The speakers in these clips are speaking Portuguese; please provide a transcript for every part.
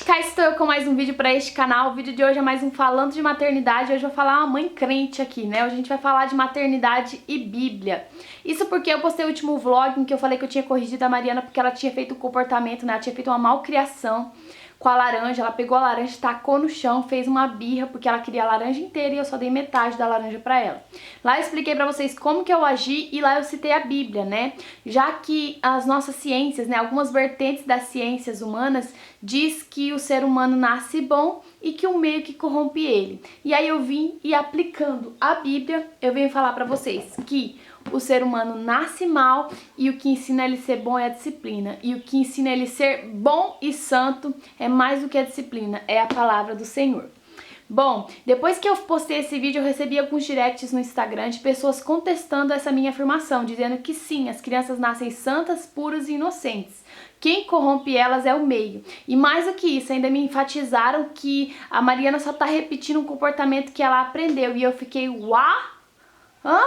cá estou eu com mais um vídeo para este canal. O vídeo de hoje é mais um falando de maternidade. Hoje eu vou falar uma mãe crente aqui, né? Hoje a gente vai falar de maternidade e Bíblia. Isso porque eu postei o último vlog em que eu falei que eu tinha corrigido a Mariana porque ela tinha feito um comportamento, né? Ela tinha feito uma malcriação com a laranja. Ela pegou a laranja, tacou no chão, fez uma birra porque ela queria a laranja inteira e eu só dei metade da laranja pra ela. Lá eu expliquei pra vocês como que eu agi e lá eu citei a Bíblia, né? Já que as nossas ciências, né, algumas vertentes das ciências humanas diz que o ser humano nasce bom e que o meio que corrompe ele. E aí eu vim e aplicando a Bíblia, eu venho falar pra vocês que o ser humano nasce mal e o que ensina ele a ser bom é a disciplina. E o que ensina ele a ser bom e santo é mais do que a disciplina, é a palavra do Senhor. Bom, depois que eu postei esse vídeo, eu recebi alguns directs no Instagram de pessoas contestando essa minha afirmação, dizendo que sim, as crianças nascem santas, puras e inocentes. Quem corrompe elas é o meio. E mais do que isso, ainda me enfatizaram que a Mariana só tá repetindo um comportamento que ela aprendeu. E eu fiquei, hã?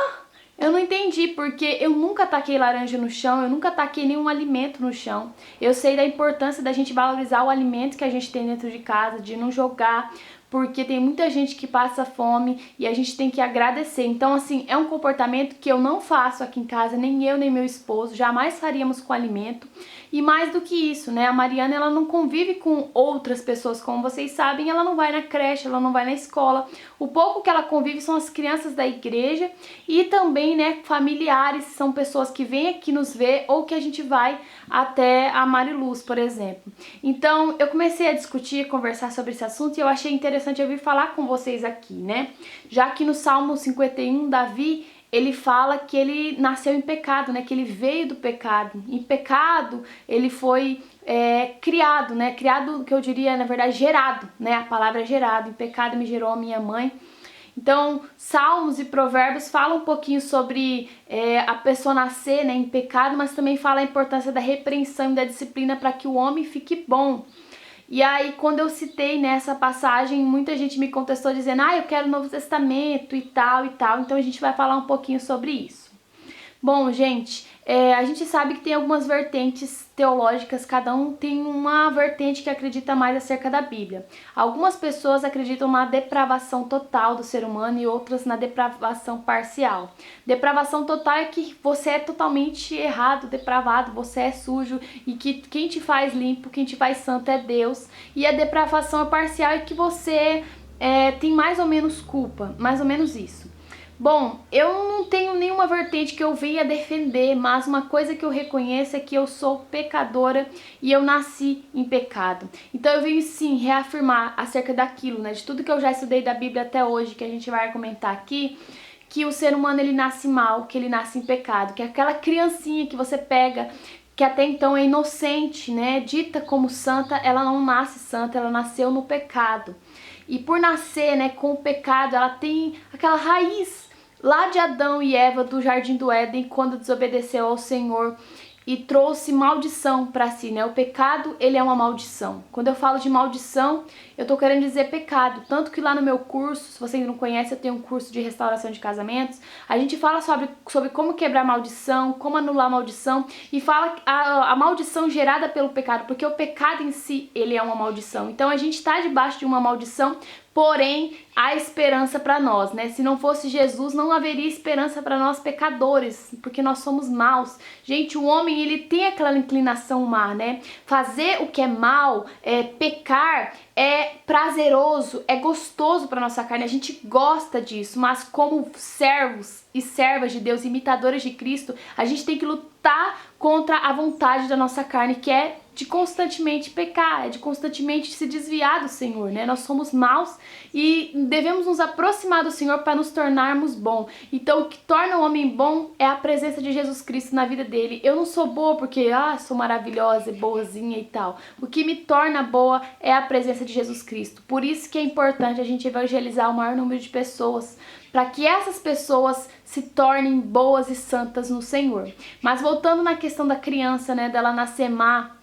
Eu não entendi, porque eu nunca taquei laranja no chão, eu nunca taquei nenhum alimento no chão. Eu sei da importância da gente valorizar o alimento que a gente tem dentro de casa, de não jogar, porque tem muita gente que passa fome e a gente tem que agradecer. Então, assim, é um comportamento que eu não faço aqui em casa, nem eu, nem meu esposo, jamais faríamos com alimento. E mais do que isso, né, a Mariana, ela não convive com outras pessoas, como vocês sabem, ela não vai na creche, ela não vai na escola. O pouco que ela convive são as crianças da igreja e também, né, familiares, são pessoas que vêm aqui nos ver ou que a gente vai até a Mariluz, por exemplo. Então, eu comecei a discutir, a conversar sobre esse assunto e eu achei interessante eu vir falar com vocês aqui, né? Já que no Salmo 51, Davi, ele fala que ele nasceu em pecado, né? Que ele veio do pecado. Em pecado, ele foi criado, né? Criado, que eu diria, na verdade, gerado, né? A palavra é gerado. Em pecado me gerou a minha mãe. Então, Salmos e Provérbios falam um pouquinho sobre a pessoa nascer, né, em pecado, mas também fala a importância da repreensão e da disciplina para que o homem fique bom. E aí, quando eu citei nessa passagem, muita gente me contestou dizendo, eu quero o Novo Testamento e tal e tal. Então a gente vai falar um pouquinho sobre isso. Bom, gente, a gente sabe que tem algumas vertentes teológicas, cada um tem uma vertente que acredita mais acerca da Bíblia. Algumas pessoas acreditam na depravação total do ser humano e outras na depravação parcial. Depravação total é que você é totalmente errado, depravado, você é sujo e que quem te faz limpo, quem te faz santo é Deus. E a depravação parcial é que você tem mais ou menos culpa, mais ou menos isso. Bom, eu não tenho nenhuma vertente que eu venha defender, mas uma coisa que eu reconheço é que eu sou pecadora e eu nasci em pecado. Então eu venho sim reafirmar acerca daquilo, né, de tudo que eu já estudei da Bíblia até hoje, que a gente vai argumentar aqui, que o ser humano ele nasce mal, que ele nasce em pecado, que aquela criancinha que você pega, que até então é inocente, né, dita como santa, ela não nasce santa, ela nasceu no pecado. E por nascer, né, com o pecado, ela tem aquela raiz lá de Adão e Eva do Jardim do Éden, quando desobedeceu ao Senhor e trouxe maldição para si, né? O pecado, ele é uma maldição. Quando eu falo de maldição, eu tô querendo dizer pecado. Tanto que lá no meu curso, se vocês não conhecem, eu tenho um curso de restauração de casamentos. A gente fala sobre como quebrar maldição, como anular maldição e fala a maldição gerada pelo pecado, porque o pecado em si, ele é uma maldição. Então a gente está debaixo de uma maldição, porém há esperança para nós, né? Se não fosse Jesus, não haveria esperança para nós pecadores, porque nós somos maus. Gente, o homem, ele tem aquela inclinação má, né? Fazer o que é mal, pecar, é prazeroso, é gostoso para nossa carne, a gente gosta disso, mas como servos e servas de Deus, imitadores de Cristo, a gente tem que lutar contra a vontade da nossa carne, que é de constantemente pecar, é de constantemente se desviar do Senhor, né? Nós somos maus e devemos nos aproximar do Senhor para nos tornarmos bons. Então, o que torna o homem bom é a presença de Jesus Cristo na vida dele. Eu não sou boa porque, sou maravilhosa e boazinha e tal. O que me torna boa é a presença de Jesus Cristo. Por isso que é importante a gente evangelizar o maior número de pessoas, para que essas pessoas se tornem boas e santas no Senhor. Mas voltando na questão da criança, né, dela nascer má,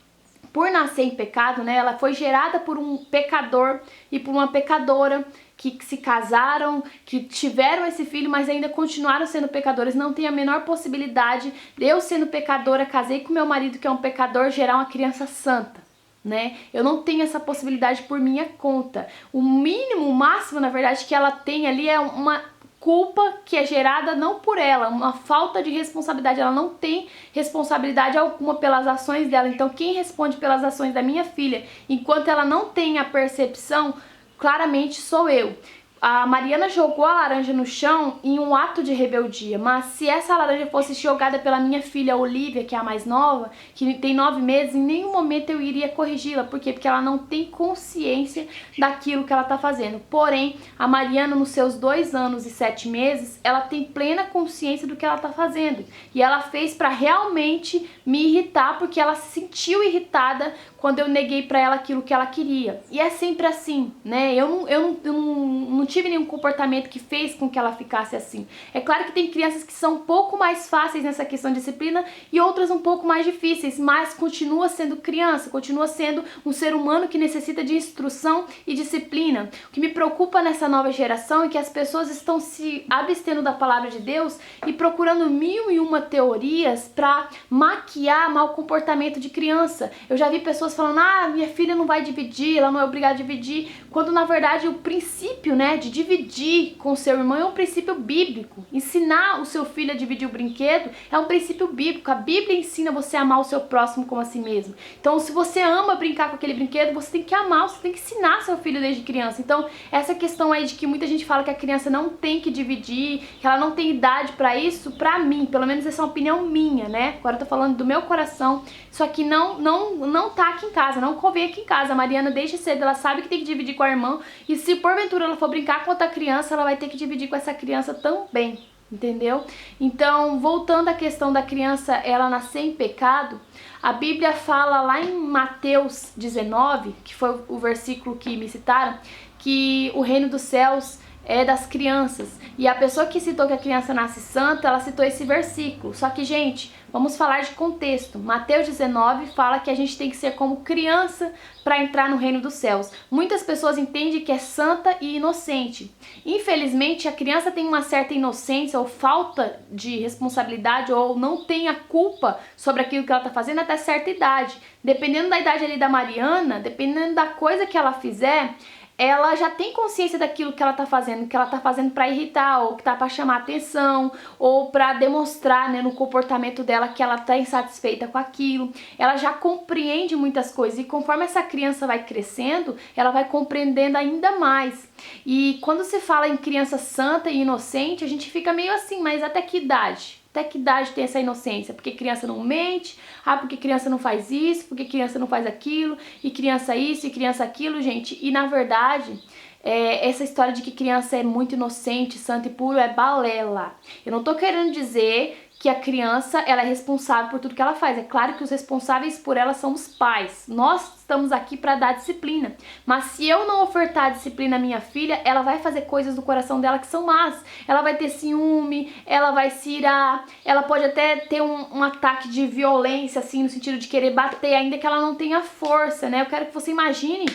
por nascer em pecado, né, ela foi gerada por um pecador e por uma pecadora que se casaram, que tiveram esse filho, mas ainda continuaram sendo pecadores. Não tem a menor possibilidade de eu, sendo pecadora, casei com meu marido que é um pecador, gerar uma criança santa. né? Eu não tenho essa possibilidade por minha conta. O mínimo, o máximo, na verdade, que ela tem ali é uma culpa que é gerada não por ela, uma falta de responsabilidade. Ela não tem responsabilidade alguma pelas ações dela. Então, quem responde pelas ações da minha filha, enquanto ela não tem a percepção, claramente sou eu. A Mariana jogou a laranja no chão em um ato de rebeldia, mas se essa laranja fosse jogada pela minha filha Olivia, que é a mais nova, que tem 9 meses, em nenhum momento eu iria corrigi-la. Por quê? Porque ela não tem consciência daquilo que ela está fazendo. Porém, a Mariana, nos seus 2 anos e 7 meses, ela tem plena consciência do que ela está fazendo. E ela fez para realmente me irritar, porque ela se sentiu irritada quando eu neguei para ela aquilo que ela queria. E é sempre assim, né? Eu não tive nenhum comportamento que fez com que ela ficasse assim. É claro que tem crianças que são um pouco mais fáceis nessa questão de disciplina e outras um pouco mais difíceis, mas continua sendo criança, continua sendo um ser humano que necessita de instrução e disciplina. O que me preocupa nessa nova geração é que as pessoas estão se abstendo da palavra de Deus e procurando 1001 teorias para maquiar mau comportamento de criança. Eu já vi pessoas falando, minha filha não vai dividir, ela não é obrigada a dividir, quando na verdade o princípio, né, de dividir com seu irmão é um princípio bíblico. Ensinar o seu filho a dividir o brinquedo é um princípio bíblico. A Bíblia ensina você a amar o seu próximo como a si mesmo. Então, se você ama brincar com aquele brinquedo, você tem que amar, você tem que ensinar seu filho desde criança. Então, essa questão aí de que muita gente fala que a criança não tem que dividir, que ela não tem idade pra isso, pra mim, pelo menos essa é uma opinião minha, né? Agora eu tô falando do meu coração. Isso aqui não tá aqui em casa, não convém aqui em casa. A Mariana desde cedo, ela sabe que tem que dividir com a irmã, e se porventura ela for brincar com outra criança, ela vai ter que dividir com essa criança também, entendeu? Então, voltando à questão da criança, ela nascer em pecado, a Bíblia fala lá em Mateus 19, que foi o versículo que me citaram, que o reino dos céus é das crianças. E a pessoa que citou que a criança nasce santa, ela citou esse versículo. Só que, gente, vamos falar de contexto. Mateus 19 fala que a gente tem que ser como criança para entrar no reino dos céus. Muitas pessoas entendem que é santa e inocente. Infelizmente, a criança tem uma certa inocência ou falta de responsabilidade ou não tem a culpa sobre aquilo que ela está fazendo até certa idade. Dependendo da idade ali da Mariana, dependendo da coisa que ela fizer, ela já tem consciência daquilo que ela tá fazendo para irritar, ou que tá para chamar atenção, ou para demonstrar, né, no comportamento dela que ela tá insatisfeita com aquilo. Ela já compreende muitas coisas, e conforme essa criança vai crescendo, ela vai compreendendo ainda mais. E quando se fala em criança santa e inocente, a gente fica meio assim, mas até que idade? Até que idade tem essa inocência? Porque criança não mente, porque criança não faz isso, porque criança não faz aquilo, e criança isso, e criança aquilo, gente. E na verdade, essa história de que criança é muito inocente, santa e puro é balela. Eu não tô querendo dizer que a criança ela é responsável por tudo que ela faz. É claro que os responsáveis por ela são os pais. Nós estamos aqui para dar disciplina. Mas se eu não ofertar disciplina à minha filha, ela vai fazer coisas do coração dela que são más. Ela vai ter ciúme, ela vai se irar, ela pode até ter um ataque de violência, assim, no sentido de querer bater, ainda que ela não tenha força, né? Eu quero que você imagine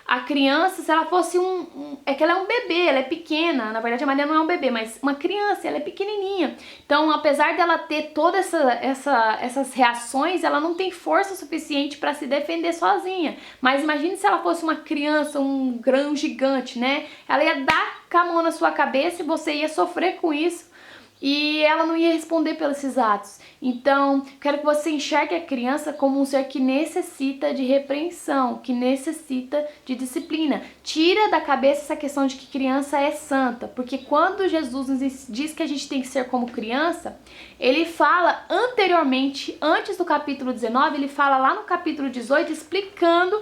a criança, se ela fosse é que ela é um bebê, ela é pequena. Na verdade, a Mariana não é um bebê, mas uma criança, ela é pequenininha. Então, apesar dela ter todas essas reações, ela não tem força suficiente para se defender sozinha. Mas imagine se ela fosse uma criança, um grão gigante, né? Ela ia dar com a mão na sua cabeça e você ia sofrer com isso. E ela não ia responder pelos esses atos. Então, quero que você enxergue a criança como um ser que necessita de repreensão, que necessita de disciplina. Tira da cabeça essa questão de que criança é santa, porque quando Jesus nos diz que a gente tem que ser como criança, ele fala anteriormente, antes do capítulo 19, ele fala lá no capítulo 18, explicando,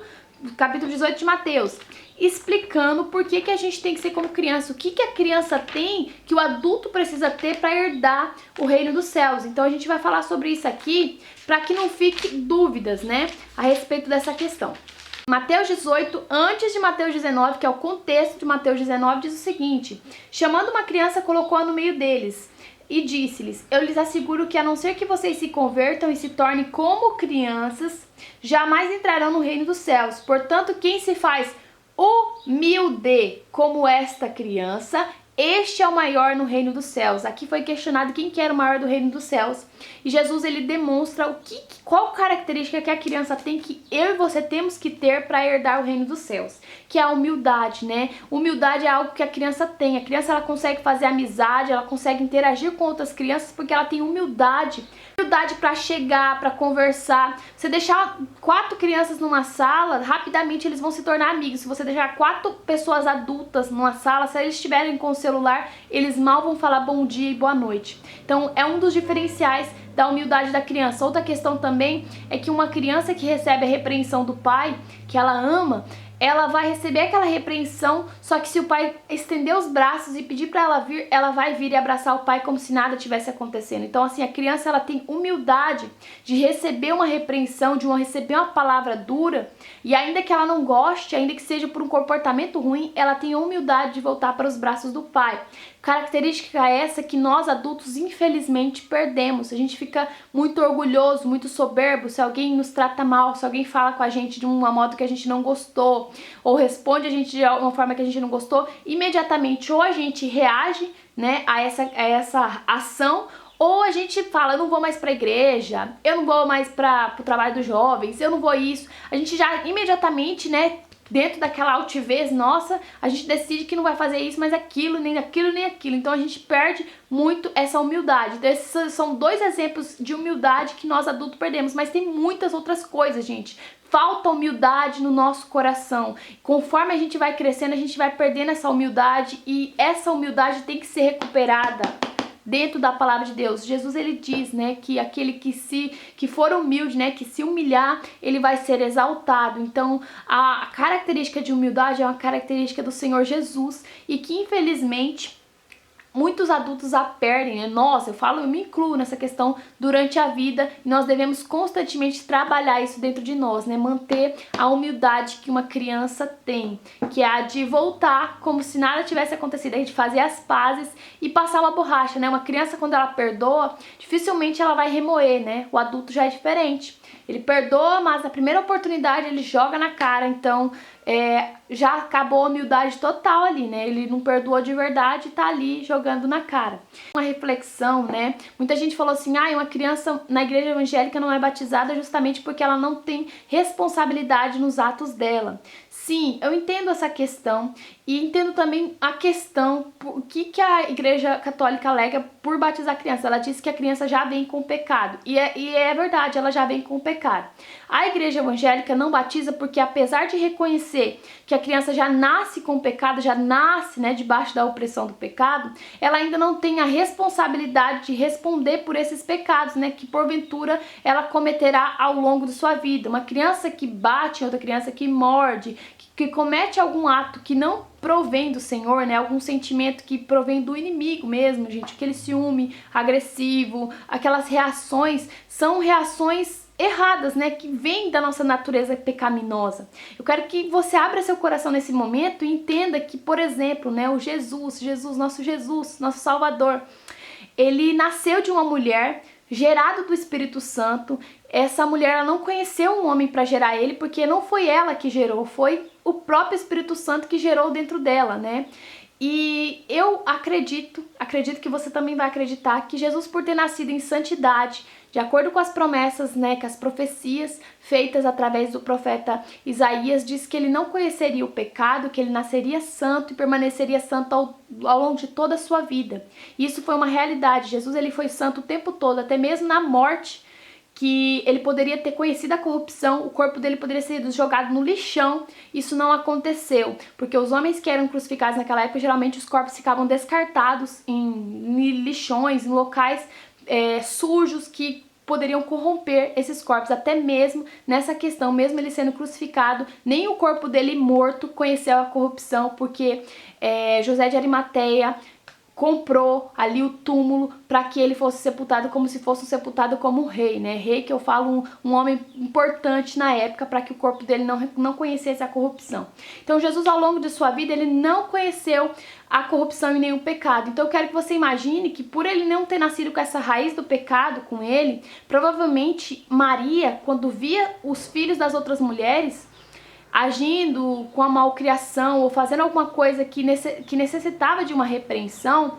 capítulo 18 de Mateus, explicando por que a gente tem que ser como criança, o que a criança tem que o adulto precisa ter para herdar o reino dos céus. Então a gente vai falar sobre isso aqui para que não fique dúvidas, né, a respeito dessa questão. Mateus 18, antes de Mateus 19, que é o contexto de Mateus 19, diz o seguinte: chamando uma criança, colocou-a no meio deles e disse-lhes: eu lhes asseguro que a não ser que vocês se convertam e se tornem como crianças, jamais entrarão no reino dos céus. Portanto, quem se faz humilde como esta criança, este é o maior no reino dos céus. Aqui foi questionado quem que era o maior do reino dos céus. E Jesus, ele demonstra qual característica que a criança tem, que eu e você temos que ter para herdar o reino dos céus, que é a humildade, né? Humildade é algo que a criança tem. A criança, ela consegue fazer amizade, ela consegue interagir com outras crianças porque ela tem humildade. Humildade para chegar, para conversar. Você deixar 4 crianças numa sala, rapidamente eles vão se tornar amigos. Se você deixar 4 pessoas adultas numa sala, se eles estiverem com o celular, eles mal vão falar bom dia e boa noite. Então é um dos diferenciais da humildade da criança. Outra questão também é que uma criança que recebe a repreensão do pai, que ela ama, ela vai receber aquela repreensão, só que se o pai estender os braços e pedir para ela vir, ela vai vir e abraçar o pai como se nada tivesse acontecendo. Então, assim, a criança, ela tem humildade de receber uma repreensão, de receber uma palavra dura, e ainda que ela não goste, ainda que seja por um comportamento ruim, ela tem a humildade de voltar para os braços do pai. Característica essa que nós adultos infelizmente perdemos. A gente fica muito orgulhoso, muito soberbo se alguém nos trata mal, se alguém fala com a gente de uma modo que a gente não gostou, ou responde a gente de uma forma que a gente não gostou, imediatamente ou a gente reage, né, a essa ação, ou a gente fala, eu não vou mais pra igreja, eu não vou mais pro trabalho dos jovens, eu não vou isso. A gente já imediatamente, né, dentro daquela altivez nossa, a gente decide que não vai fazer isso, mas aquilo, nem aquilo, nem aquilo. Então a gente perde muito essa humildade. Então esses são 2 exemplos de humildade que nós adultos perdemos, mas tem muitas outras coisas, gente. Falta humildade no nosso coração. Conforme a gente vai crescendo, a gente vai perdendo essa humildade, e essa humildade tem que ser recuperada dentro da palavra de Deus. Jesus, ele diz, né, que aquele que for humilde, né, que se humilhar, ele vai ser exaltado. Então, a característica de humildade é uma característica do Senhor Jesus, e que infelizmente muitos adultos a perdem, né? Nós, eu me incluo nessa questão durante a vida, e nós devemos constantemente trabalhar isso dentro de nós, né? Manter a humildade que uma criança tem, que é a de voltar como se nada tivesse acontecido, a gente fazer as pazes e passar uma borracha, né? Uma criança, quando ela perdoa, dificilmente ela vai remoer, né? O adulto já é diferente. Ele perdoa, mas na primeira oportunidade ele joga na cara. Então já acabou a humildade total ali, né? Ele não perdoou de verdade e tá ali jogando na cara. Uma reflexão, né? Muita gente falou assim, uma criança na igreja evangélica não é batizada justamente porque ela não tem responsabilidade nos atos dela. Sim, eu entendo essa questão, e entendo também a questão, o que a igreja católica alega por batizar a criança. Ela diz que a criança já vem com o pecado, e é verdade, ela já vem com o pecado. A igreja evangélica não batiza porque, apesar de reconhecer que a criança já nasce com o pecado, já nasce, né, debaixo da opressão do pecado, ela ainda não tem a responsabilidade de responder por esses pecados, né, que porventura ela cometerá ao longo de sua vida. Uma criança que bate, outra criança que morde, que comete algum ato que não provém do Senhor, né, algum sentimento que provém do inimigo mesmo, gente, aquele ciúme agressivo, aquelas reações, são reações erradas, né, que vêm da nossa natureza pecaminosa. Eu quero que você abra seu coração nesse momento e entenda que, por exemplo, né, o Jesus, nosso Salvador, ele nasceu de uma mulher, gerado do Espírito Santo. Essa mulher, ela não conheceu um homem para gerar ele, porque não foi ela que gerou, foi o próprio Espírito Santo que gerou dentro dela, né? E eu acredito que você também vai acreditar que Jesus, por ter nascido em santidade, de acordo com as promessas, né, que as profecias feitas através do profeta Isaías, diz que ele não conheceria o pecado, que ele nasceria santo e permaneceria santo ao longo de toda a sua vida. E isso foi uma realidade. Jesus, ele foi santo o tempo todo, até mesmo na morte, que ele poderia ter conhecido a corrupção, o corpo dele poderia ser jogado no lixão. Isso não aconteceu, porque os homens que eram crucificados naquela época, geralmente os corpos ficavam descartados em lixões, em locais sujos que poderiam corromper esses corpos. Até mesmo nessa questão, mesmo ele sendo crucificado, nem o corpo dele morto conheceu a corrupção, porque José de Arimateia comprou ali o túmulo para que ele fosse sepultado como se fosse sepultado como rei, né? Rei, que eu falo, um homem importante na época, para que o corpo dele não conhecesse a corrupção. Então Jesus, ao longo de sua vida, ele não conheceu a corrupção e nenhum pecado. Então eu quero que você imagine que, por ele não ter nascido com essa raiz do pecado com ele, provavelmente Maria, quando via os filhos das outras mulheres, agindo com a malcriação ou fazendo alguma coisa que necessitava de uma repreensão,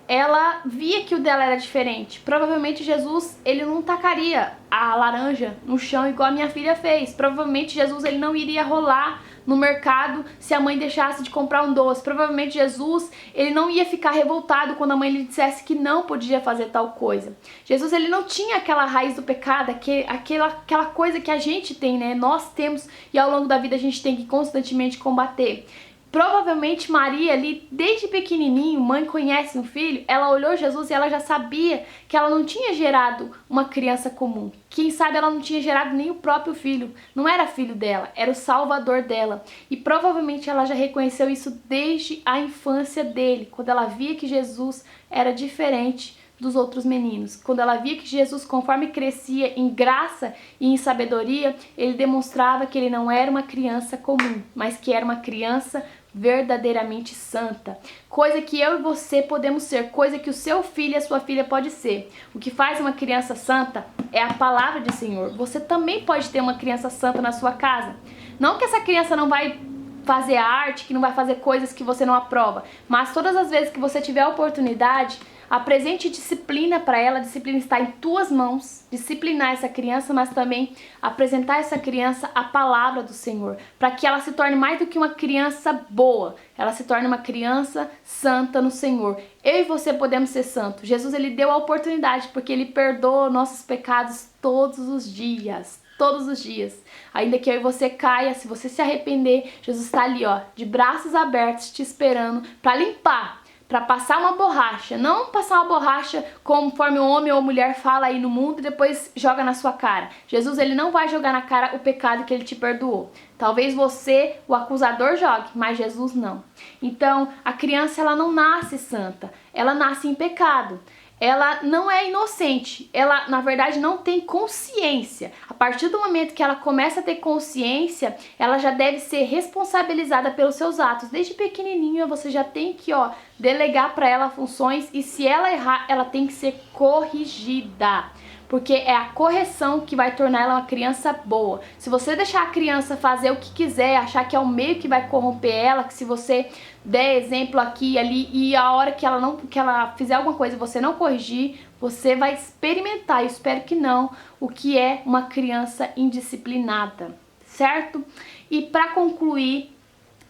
ela via que o dela era diferente. Provavelmente Jesus, ele não tacaria a laranja no chão igual a minha filha fez. Provavelmente Jesus, ele não iria rolar no mercado se a mãe deixasse de comprar um doce. Provavelmente Jesus, ele não ia ficar revoltado quando a mãe lhe dissesse que não podia fazer tal coisa. Jesus, ele não tinha aquela raiz do pecado, aquela coisa que a gente tem, né? Nós temos e ao longo da vida a gente tem que constantemente combater. Provavelmente Maria ali, desde pequenininho, mãe conhece um filho, ela olhou Jesus e ela já sabia que ela não tinha gerado uma criança comum. Quem sabe ela não tinha gerado nem o próprio filho, não era filho dela, era o salvador dela. E provavelmente ela já reconheceu isso desde a infância dele, quando ela via que Jesus era diferente dos outros meninos. Quando ela via que Jesus, conforme crescia em graça e em sabedoria, ele demonstrava que ele não era uma criança comum, mas que era uma criança verdadeiramente santa. Coisa que eu e você podemos ser, coisa que o seu filho e a sua filha pode ser. O que faz uma criança santa é a palavra do Senhor. Você também pode ter uma criança santa na sua casa. Não que essa criança não vai fazer arte, que não vai fazer coisas que você não aprova, mas todas as vezes que você tiver a oportunidade, apresente disciplina para ela. A disciplina está em tuas mãos, disciplinar essa criança, mas também apresentar essa criança a palavra do Senhor, para que ela se torne mais do que uma criança boa, ela se torne uma criança santa no Senhor. Eu e você podemos ser santos. Jesus, ele deu a oportunidade, porque ele perdoa nossos pecados todos os dias. Todos os dias. Ainda que eu e você caia, se você se arrepender, Jesus está ali, ó, de braços abertos, te esperando para limpar, para passar uma borracha. Não passar uma borracha conforme o homem ou a mulher fala aí no mundo e depois joga na sua cara. Jesus, ele não vai jogar na cara o pecado que ele te perdoou. Talvez você, o acusador, jogue, mas Jesus não. Então, a criança, ela não nasce santa, ela nasce em pecado. Ela não é inocente, ela na verdade não tem consciência. A partir do momento que ela começa a ter consciência, ela já deve ser responsabilizada pelos seus atos. Desde pequenininha você já tem que delegar para ela funções, e se ela errar, ela tem que ser corrigida. Porque é a correção que vai tornar ela uma criança boa. Se você deixar a criança fazer o que quiser, achar que é o meio que vai corromper ela, que se você der exemplo aqui e ali, e a hora que ela fizer alguma coisa e você não corrigir, você vai experimentar, eu espero que não, o que é uma criança indisciplinada, certo? E para concluir,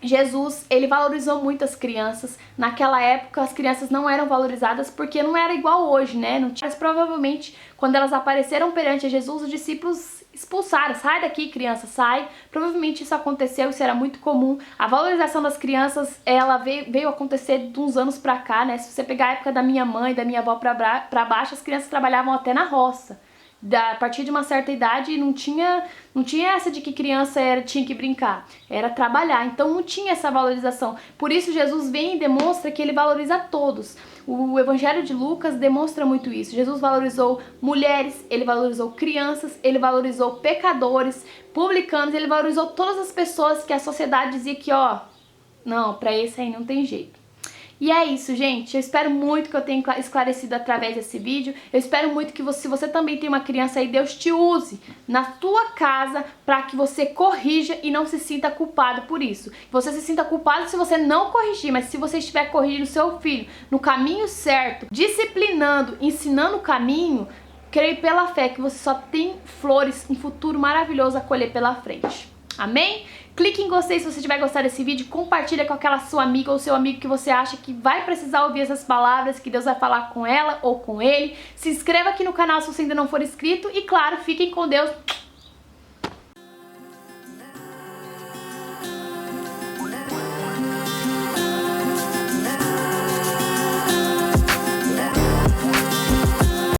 Jesus, ele valorizou muito as crianças. Naquela época as crianças não eram valorizadas porque não era igual hoje, né? Não tinha, mas provavelmente quando elas apareceram perante Jesus, os discípulos expulsaram. Sai daqui, criança, sai. Provavelmente isso aconteceu, isso era muito comum. A valorização das crianças, ela veio acontecer de uns anos pra cá, né? Se você pegar a época da minha mãe, da minha avó pra baixo, as crianças trabalhavam até na roça. A partir de uma certa idade não tinha essa de que criança tinha que brincar, era trabalhar, então não tinha essa valorização. Por isso Jesus vem e demonstra que ele valoriza todos. O Evangelho de Lucas demonstra muito isso. Jesus valorizou mulheres, ele valorizou crianças, ele valorizou pecadores, publicanos, ele valorizou todas as pessoas que a sociedade dizia que não, pra esse aí não tem jeito. E é isso, gente. Eu espero muito que eu tenha esclarecido através desse vídeo. Eu espero muito que se você também tem uma criança aí, Deus te use na tua casa para que você corrija e não se sinta culpado por isso. Que você se sinta culpado se você não corrigir, mas se você estiver corrigindo seu filho no caminho certo, disciplinando, ensinando o caminho, creio pela fé que você só tem flores, um futuro maravilhoso a colher pela frente. Amém? Clique em gostei se você tiver gostado desse vídeo, compartilha com aquela sua amiga ou seu amigo que você acha que vai precisar ouvir essas palavras, que Deus vai falar com ela ou com ele. Se inscreva aqui no canal se você ainda não for inscrito e, claro, fiquem com Deus.